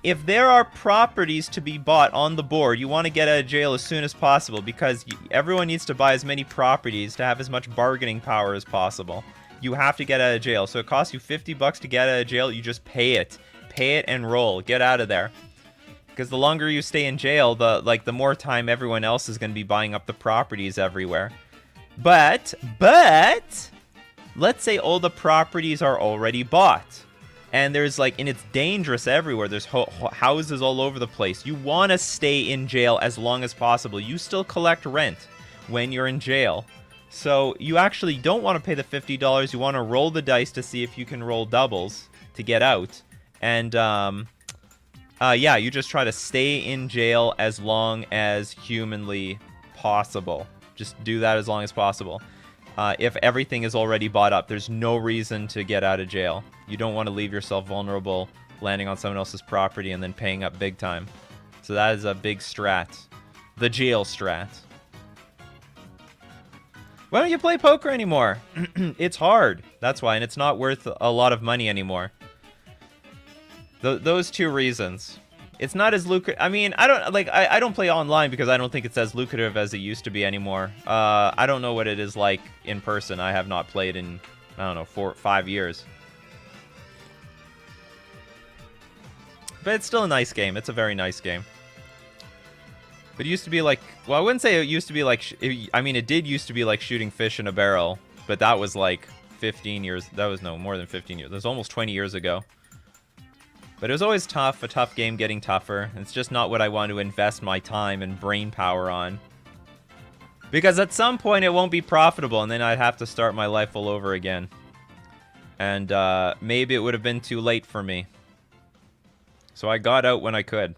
If there are properties to be bought on the board, you want to get out of jail as soon as possible because everyone needs to buy as many properties to have as much bargaining power as possible. You have to get out of jail. So it costs you $50 to get out of jail. You just pay it. Pay it and roll. Get out of there. Because the longer you stay in jail, the more time everyone else is going to be buying up the properties everywhere. But, let's say all the properties are already bought. And there's and it's dangerous everywhere. There's houses all over the place. You want to stay in jail as long as possible. You still collect rent when you're in jail. So you actually don't want to pay the $50. You want to roll the dice to see if you can roll doubles to get out. And, yeah, you just try to stay in jail as long as humanly possible. Just do that as long as possible. If everything is already bought up, there's no reason to get out of jail. You don't want to leave yourself vulnerable, landing on someone else's property and then paying up big time. So that is a big strat. The jail strat. Why don't you play poker anymore? It's hard. That's why, and it's not worth a lot of money anymore. Those two reasons. It's not as lucrative. I mean, I don't play online because I don't think it's as lucrative as it used to be anymore. I don't know what it is like in person. I have not played in, I don't know, 4 or 5 years. But it's still a nice game. It's a very nice game. But it used to be well, I wouldn't say it used to be I mean, it did used to be like shooting fish in a barrel. But that was 15 years. That was more than 15 years. That was almost 20 years ago. But it was always tough, a tough game getting tougher. It's just not what I want to invest my time and brain power on. Because at some point it won't be profitable, and then I'd have to start my life all over again. And maybe it would have been too late for me. So I got out when I could.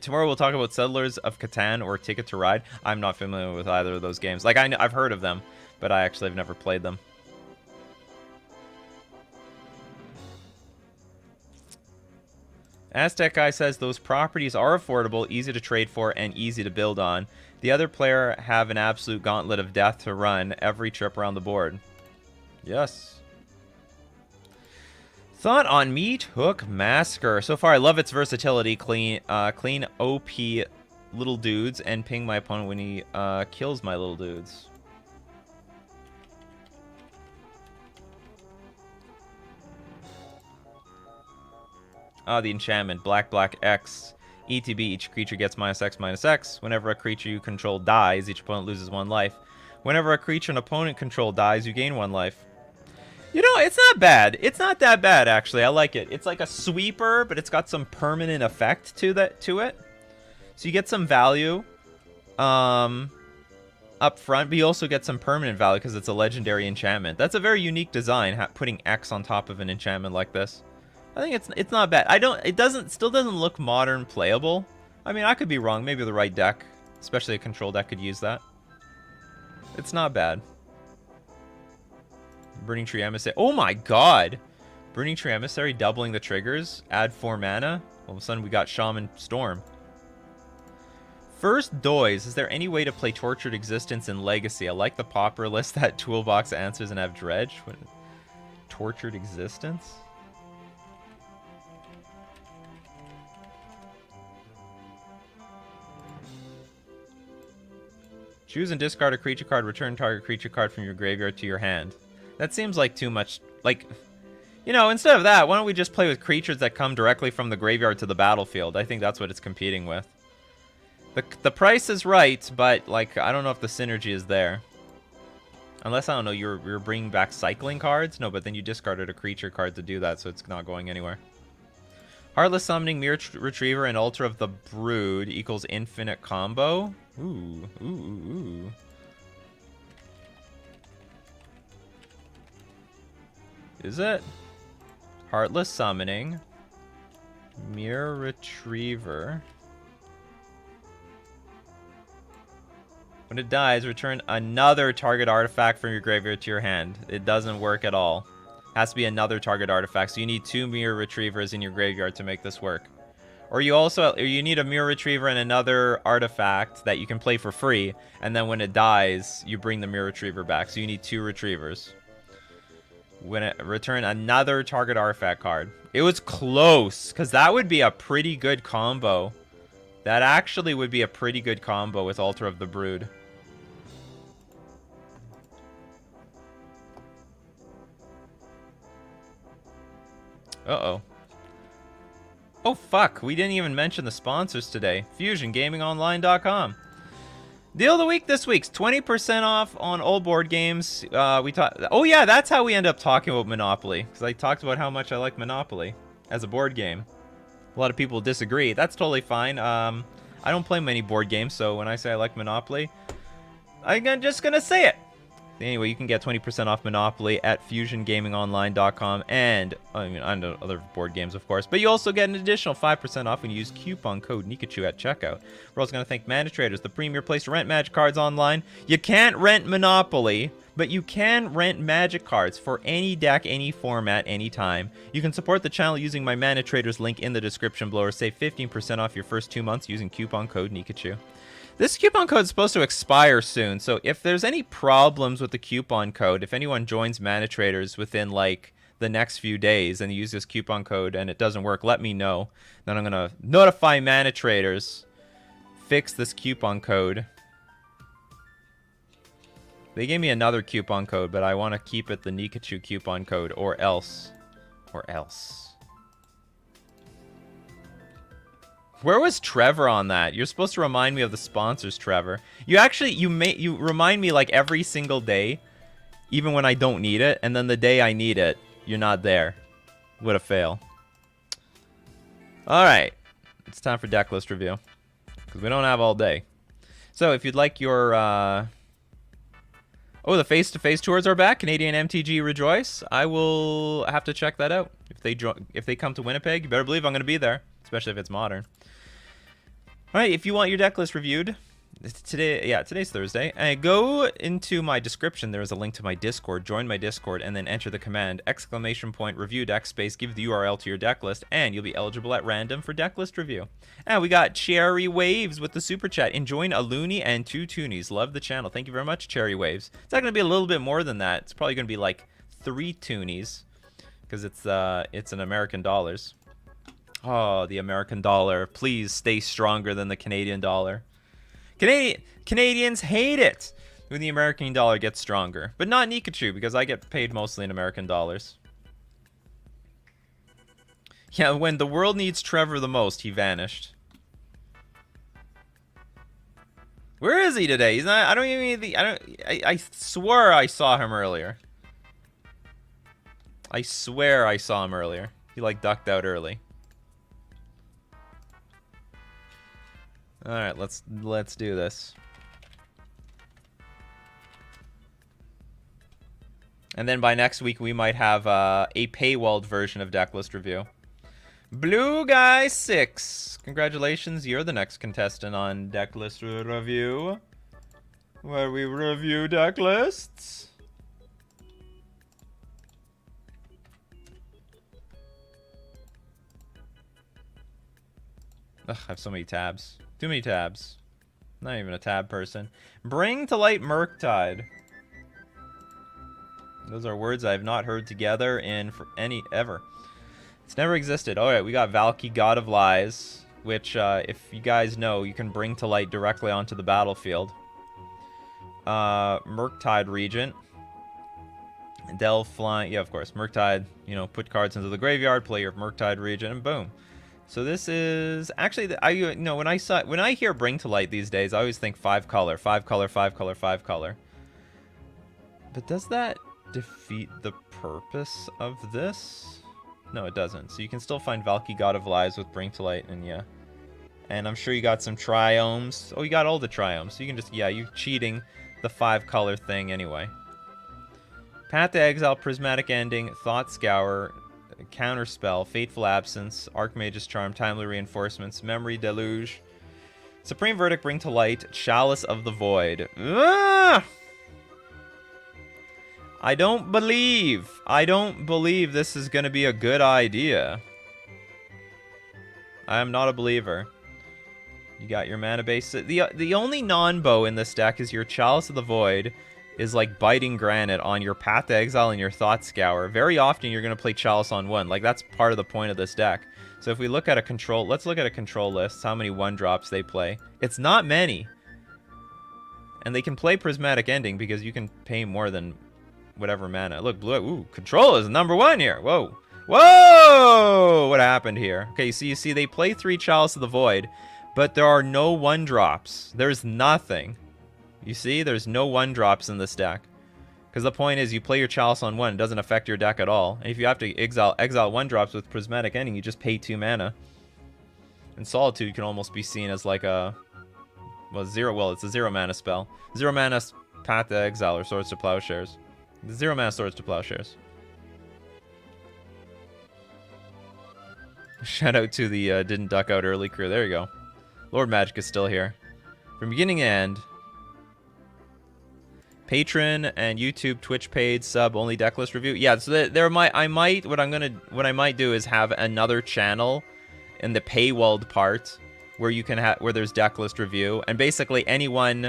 Tomorrow we'll talk about Settlers of Catan or Ticket to Ride. I'm not familiar with either of those games. I've heard of them, but I actually have never played them. Aztec Guy says those properties are affordable, easy to trade for, and easy to build on. The other player have an absolute gauntlet of death to run every trip around the board. Yes. Thought on Meat Hook Massacre. So far, I love its versatility. Clean OP little dudes, and ping my opponent when he kills my little dudes. The enchantment. Black, X. ETB, each creature gets -X/-X. Whenever a creature you control dies, each opponent loses 1 life. Whenever a creature an opponent control dies, you gain 1 life. You know, it's not bad. It's not that bad, actually. I like it. It's like a sweeper, but it's got some permanent effect to it. So you get some value up front, but you also get some permanent value because it's a legendary enchantment. That's a very unique design, putting X on top of an enchantment like this. I think it's not bad. Still doesn't look modern playable. I mean, I could be wrong. Maybe the right deck, especially a control deck, could use that. It's not bad. Burning Tree Emissary. Oh my god! Burning Tree Emissary doubling the triggers. Add 4 mana. All of a sudden we got Shaman Storm. First Doys. Is there any way to play Tortured Existence in Legacy? I like the popper list that Toolbox answers and have Dredge. What? Tortured Existence? Choose and discard a creature card. Return target creature card from your graveyard to your hand. That seems like too much. You know, instead of that, why don't we just play with creatures that come directly from the graveyard to the battlefield? I think that's what it's competing with. The price is right, but, I don't know if the synergy is there. Unless, I don't know, you're bringing back cycling cards? No, but then you discarded a creature card to do that, so it's not going anywhere. Heartless Summoning, Mirror Retriever, and Altar of the Brood equals infinite combo. Ooh. Is it? Heartless Summoning. Mirror Retriever. When it dies, return another target artifact from your graveyard to your hand. It doesn't work at all. Has to be another target artifact. So you need 2 Mirror Retrievers in your graveyard to make this work. Or you need a Mirror Retriever and another artifact that you can play for free. And then when it dies, you bring the Mirror Retriever back. So you need 2 Retrievers. When it return another target artifact card. It was close, because that would be a pretty good combo. That actually would be a pretty good combo with Altar of the Brood. Uh-oh. Oh, fuck. We didn't even mention the sponsors today. FusionGamingOnline.com. Deal of the week this week's 20% off on old board games. Oh, yeah, that's how we end up talking about Monopoly. Because I talked about how much I like Monopoly as a board game. A lot of people disagree. That's totally fine. I don't play many board games, so when I say I like Monopoly, I'm just going to say it. Anyway, you can get 20% off Monopoly at FusionGamingOnline.com and, other board games, of course. But you also get an additional 5% off when you use coupon code Nikachu at checkout. We're also going to thank Mana Traders, the premier place to rent Magic cards online. You can't rent Monopoly, but you can rent Magic cards for any deck, any format, anytime. You can support the channel using my Mana Traders link in the description below, or save 15% off your first 2 months using coupon code Nikachu. This coupon code is supposed to expire soon, so if there's any problems with the coupon code, if anyone joins Mana Traders within, like, the next few days and use this coupon code and it doesn't work, let me know. Then I'm going to notify Mana Traders, fix this coupon code. They gave me another coupon code, but I want to keep it the Nikachu coupon code, or else. Or else. Where was Trevor on that? You're supposed to remind me of the sponsors, Trevor. You remind me like every single day, even when I don't need it, and then the day I need it, you're not there. What a fail. All right, it's time for Decklist review, because we don't have all day. So if you'd like your, oh, the face-to-face tours are back. Canadian MTG Rejoice. I will have to check that out. If they come to Winnipeg, you better believe I'm going to be there, especially if it's modern. All right, if you want your deck list reviewed, today's Thursday. Go into my description. There is a link to my Discord. Join my Discord and then enter the command !review deck space. Give the URL to your deck list, and you'll be eligible at random for deck list review. And we got Cherry Waves with the super chat. Enjoying a loony and 2 toonies. Love the channel. Thank you very much, Cherry Waves. It's not going to be a little bit more than that. It's probably going to be like 3 toonies, because it's in American dollars. Oh, the American dollar. Please stay stronger than the Canadian dollar. Canadians hate it when the American dollar gets stronger. But not Nikachu, because I get paid mostly in American dollars. Yeah, when the world needs Trevor the most, he vanished. Where is he today? He's not. I swear I saw him earlier. I swear I saw him earlier. He like ducked out early. All right, let's do this. And then by next week we might have a paywalled version of Decklist review. Blue Guy 6, congratulations! You're the next contestant on Decklist review, where we review deck lists. Ugh, I have so many tabs. Too many tabs. Not even a tab person. Bring to light Murktide. Those are words I have not heard together in ever. It's never existed. Alright, we got Valky, God of Lies, which, if you guys know, you can bring to light directly onto the battlefield. Murktide Regent. Delve Flying. Yeah, of course. Murktide, you know, put cards into the graveyard, play your Murktide Regent, and boom. So this is actually when I hear Bring to Light these days, I always think 5 color. But does that defeat the purpose of this? No, it doesn't. So you can still find Valky, God of Lies with Bring to Light, and yeah. And I'm sure you got some triomes. Oh, you got all the triomes. So you can just, yeah, you're cheating the 5 color thing anyway. Path to Exile, Prismatic Ending, Thought Scour, Counterspell, Fateful Absence, Archmage's Charm, Timely Reinforcements, Memory Deluge, Supreme Verdict, Bring to Light, Chalice of the Void. Ah! I don't believe this is going to be a good idea. I am not a believer. You got your mana base. The only non-bow in this deck is your Chalice of the Void is like biting granite on your Path to Exile and your Thought Scour. Very often you're going to play Chalice on one. Like, that's part of the point of this deck. So if we look at a control, let's look at a control list, how many 1-drops they play. It's not many. And they can play Prismatic Ending because you can pay more than whatever mana. Look, blue, ooh, control is #1 here. Whoa. Whoa! What happened here? Okay, so you see they play 3 Chalice of the Void, but there are no 1-drops. There's nothing. You see, there's no 1-drops in this deck. Because the point is, you play your Chalice on 1, it doesn't affect your deck at all. And if you have to exile 1-drops with Prismatic Ending, you just pay 2 mana. And Solitude can almost be seen as like a... Well, it's a 0 mana spell. 0 mana Path to Exile or Swords to Plowshares. 0 mana Swords to Plowshares. Shout out to the didn't duck out early crew. There you go. Lord Magic is still here. From beginning to end. Patron and YouTube, Twitch paid sub only Decklist review. Yeah, so what I might do is have another channel in the paywalled part where you can where there's Decklist review, and basically anyone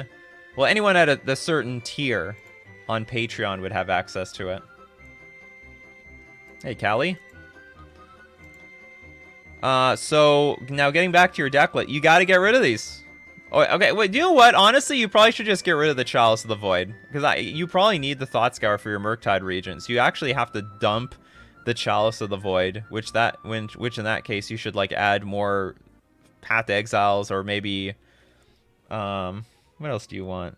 at a certain tier on Patreon would have access to it. Hey, Callie. So now getting back to your decklet, you got to get rid of these. Oh, okay, wait, you know what? Honestly, you probably should just get rid of the Chalice of the Void. Because you probably need the Thought Scour for your Murktide Regent. So you actually have to dump the Chalice of the Void, which in that case you should like add more Path to Exiles, or maybe what else do you want?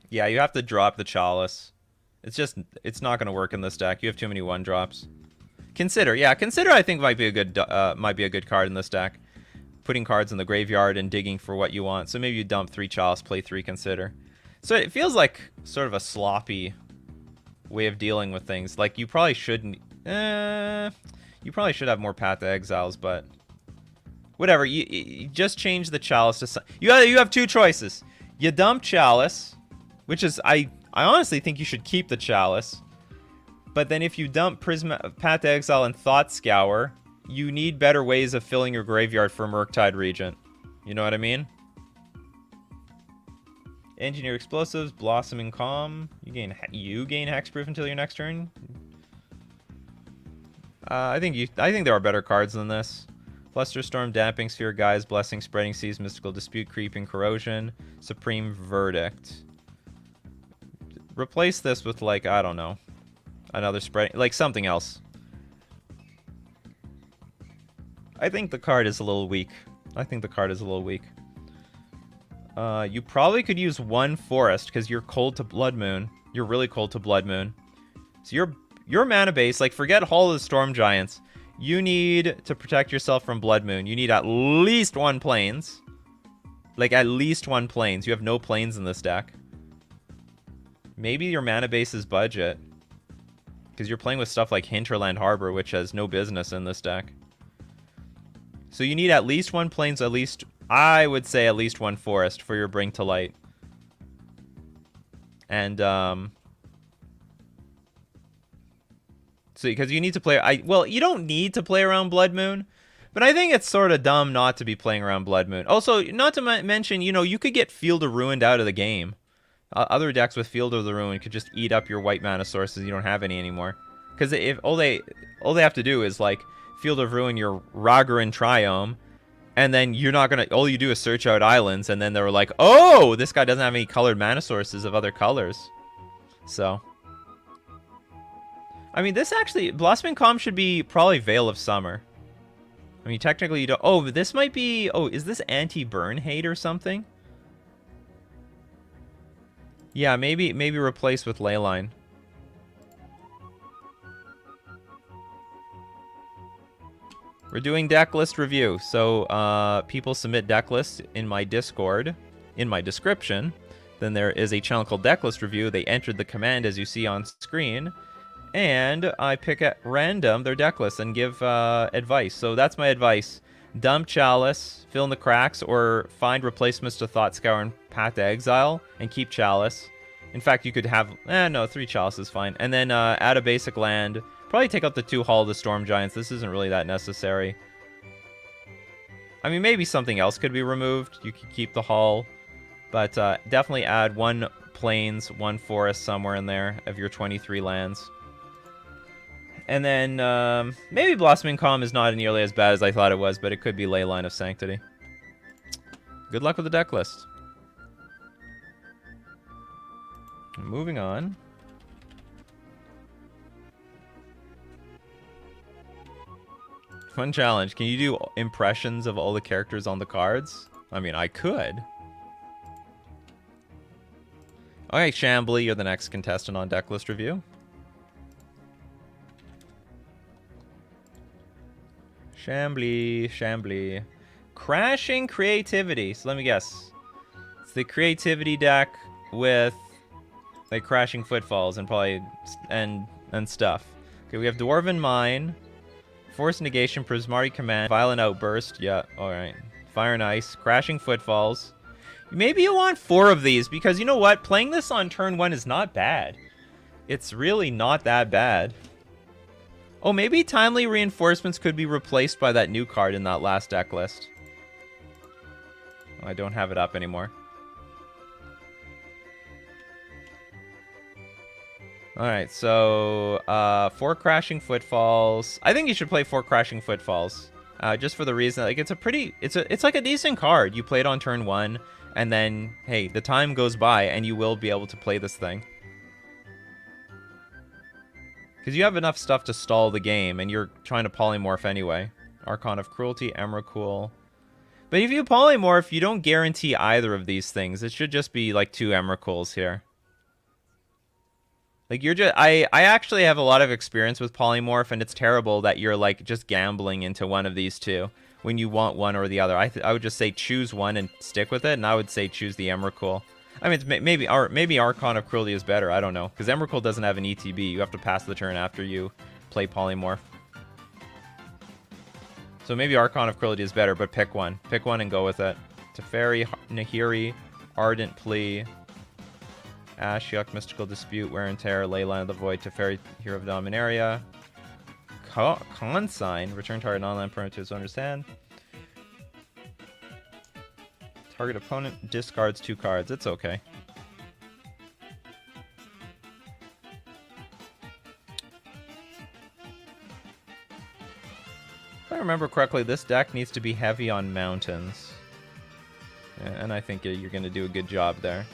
Yeah, you have to drop the Chalice. It's not going to work in this deck. You have too many 1-drops. Consider I think might be a good card in this deck. Putting cards in the graveyard and digging for what you want. So maybe you dump 3 Chalice, play 3 Consider. So it feels like sort of a sloppy way of dealing with things. Like you probably shouldn't. You probably should have more Path to Exiles, but whatever. You just change the Chalice to. You have 2 choices. You dump Chalice, which is I honestly think you should keep the Chalice. But then if you dump Path to Exile and Thought Scour, you need better ways of filling your graveyard for Murktide Regent. You know what I mean? Engineer Explosives, Blossoming Calm. You gain Hexproof until your next turn. I think there are better cards than this. Flusterstorm, Damping Sphere, Guy's Blessing, Spreading Seas, Mystical Dispute, Creeping Corrosion, Supreme Verdict. Replace this with, like, I don't know, another spreading, like something else. I think the card is a little weak. You probably could use 1 Forest because you're cold to Blood Moon. You're really cold to Blood Moon. So your mana base, like forget Hall of the Storm Giants. You need to protect yourself from Blood Moon. You need at least 1 Plains. Like at least 1 Plains. You have no Plains in this deck. Maybe your mana base is budget. Because you're playing with stuff like Hinterland Harbor, which has no business in this deck. So you need at least 1 Plains, I would say at least 1 Forest for your Bring to Light. And, so because you need to play, well, you don't need to play around Blood Moon, but I think it's sort of dumb not to be playing around Blood Moon. Also, not to mention, you could get Field of Ruined out of the game. Other decks with Field of the Ruin could just eat up your white mana sources. You don't have any anymore. Because if all they have to do is like Field of Ruin your Ragaran Triome, and then you're not gonna. All you do is search out islands, and then they're like, oh, this guy doesn't have any colored mana sources of other colors. So, I mean, this actually Blossoming Calm should be probably Veil of Summer. I mean, technically you don't. Oh, this might be. Oh, is this anti-burn hate or something? Yeah, maybe replace with Leyline. We're doing deck list review. So people submit deck lists in my Discord, in my description. Then there is a channel called Decklist Review. They entered the command as you see on screen. And I pick at random their deck list and give advice. So that's my advice. Dump Chalice, fill in the cracks, or find replacements to Thought Scour and Path to Exile, and keep Chalice. In fact, you could have... no, 3 Chalice is fine. And then add a basic land. Probably take out the 2 Hall of the Storm Giants. This isn't really that necessary. I mean, maybe something else could be removed. You could keep the Hall. But definitely add 1 Plains, 1 Forest somewhere in there of your 23 lands. And then maybe Blossoming Calm is not nearly as bad as I thought it was, but it could be Leyline of Sanctity. Good luck with the deck list. Moving on. Fun challenge. Can you do impressions of all the characters on the cards? I mean, I could. Okay, Shambly, you're the next contestant on Decklist Review. Shambly. Crashing Creativity. So let me guess. It's the Creativity deck with like Crashing Footfalls and probably and stuff. Okay, we have Dwarven Mine, Force Negation, Prismari Command, Violent Outburst. Yeah, alright. Fire and Ice, Crashing Footfalls. Maybe you want 4 of these because you know what? Playing this on turn 1 is not bad. It's really not that bad. Oh, maybe Timely Reinforcements could be replaced by that new card in that last deck list. Oh, I don't have it up anymore. Alright, so 4 Crashing Footfalls. I think you should play 4 Crashing Footfalls. Just for the reason, like, it's like a decent card. You play it on turn 1, and then, hey, the time goes by, and you will be able to play this thing. Because you have enough stuff to stall the game, and you're trying to polymorph anyway. Archon of Cruelty, Emrakul. But if you polymorph, you don't guarantee either of these things. It should just be, like, 2 Emrakuls here. Like, you're just... I actually have a lot of experience with polymorph, and it's terrible that you're, like, just gambling into one of these 2 when you want one or the other. I would just say choose one and stick with it, and I would say choose the Emrakul. I mean, it's maybe Archon of Cruelty is better. I don't know. Because Emrakul doesn't have an ETB. You have to pass the turn after you play Polymorph. So maybe Archon of Cruelty is better, but pick one. Pick one and go with it. Teferi, Nahiri, Ardent Plea, Ashiok, Mystical Dispute, Wear and Tear, Leyline of the Void, Teferi, Hero of Dominaria, Consign, return target non-land permanent to its owner's hand. Target opponent discards 2 cards. It's okay. If I remember correctly, this deck needs to be heavy on mountains. Yeah, and I think you're going to do a good job there.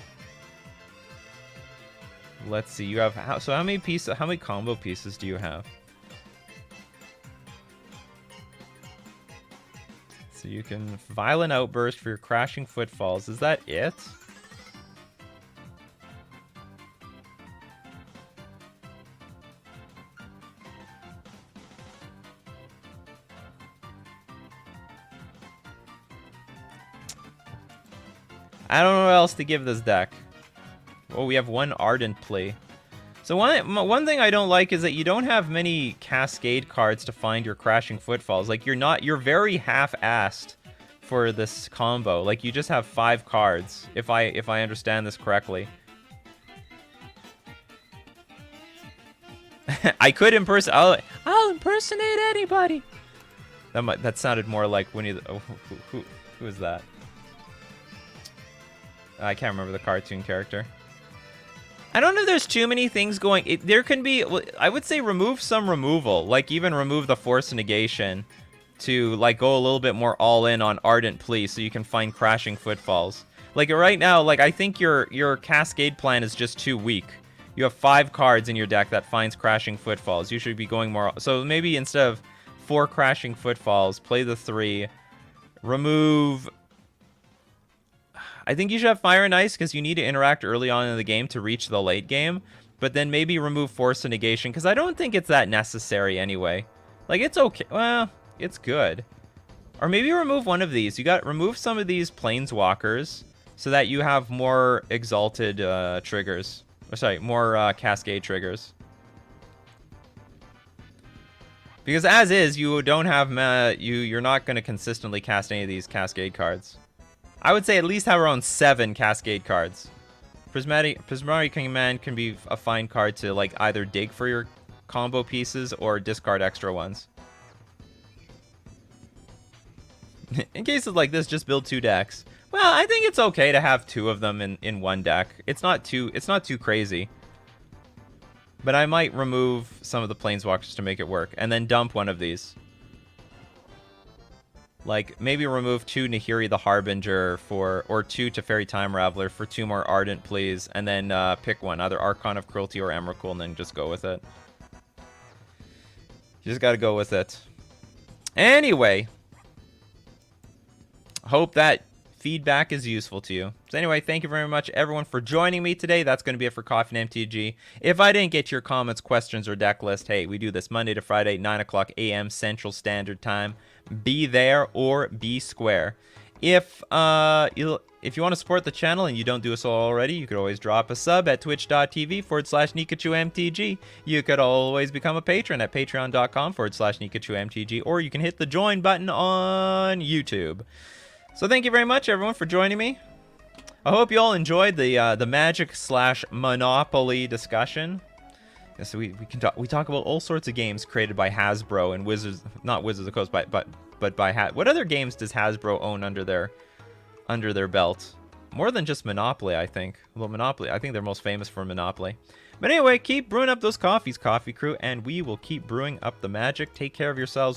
Let's see. You have how many pieces? How many combo pieces do you have? So you can Violent Outburst for your Crashing Footfalls. Is that it? I don't know what else to give this deck. Oh, we have 1 Ardent Plea. So one thing I don't like is that you don't have many Cascade cards to find your Crashing Footfalls. Like, you're very half-assed for this combo. Like, you just have 5 cards, if I understand this correctly. I could impersonate... I'll impersonate anybody! That sounded more like Winnie the... Oh, who is that? I can't remember the cartoon character. I don't know if there's too many things going... there can be... I would say remove some removal. Like, even remove the Force Negation to, like, go a little bit more all-in on Ardent Plea so you can find Crashing Footfalls. Like, right now, like, I think your Cascade plan is just too weak. You have 5 cards in your deck that finds Crashing Footfalls. You should be going more... So maybe instead of 4 Crashing Footfalls, play the 3. Remove... I think you should have Fire and Ice because you need to interact early on in the game to reach the late game. But then maybe remove Force of Negation because I don't think it's that necessary anyway. Like, it's okay. Well, it's good. Or maybe remove one of these. You got remove some of these Planeswalkers so that you have more exalted triggers. Or sorry, more cascade triggers. Because as is, you don't have you're not going to consistently cast any of these cascade cards. I would say at least have around 7 cascade cards. Prismatic Command can be a fine card to like either dig for your combo pieces or discard extra ones. In cases like this, just build 2 decks. Well, I think it's okay to have 2 of them in one deck. It's not too crazy. But I might remove some of the Planeswalkers to make it work, and then dump one of these. Like, maybe remove 2 Nahiri the Harbinger or 2 Teferi Time Raveler for 2 more Ardent, please, and then pick one, either Archon of Cruelty or Emrakul, and then just go with it. You just gotta go with it. Anyway, hope that feedback is useful to you. So anyway, thank you very much, everyone, for joining me today. That's going to be it for Coffee and MTG. If I didn't get to your comments, questions, or deck list, hey, we do this Monday to Friday, 9 o'clock a.m. Central Standard Time. Be there or be square. If you want to support the channel and you don't do so already, you could always drop a sub at twitch.tv/NikachuMTG. You could always become a patron at patreon.com/NikachuMTG, or you can hit the join button on YouTube. So thank you very much, everyone, for joining me. I hope you all enjoyed the Magic/Monopoly discussion. So we talk about all sorts of games created by Hasbro and not Wizards of the Coast, but by what other games does Hasbro own under their belt? More than just Monopoly, I think. Well, Monopoly, I think they're most famous for Monopoly. But anyway, keep brewing up those coffees, Coffee Crew, and we will keep brewing up the magic. Take care of yourselves.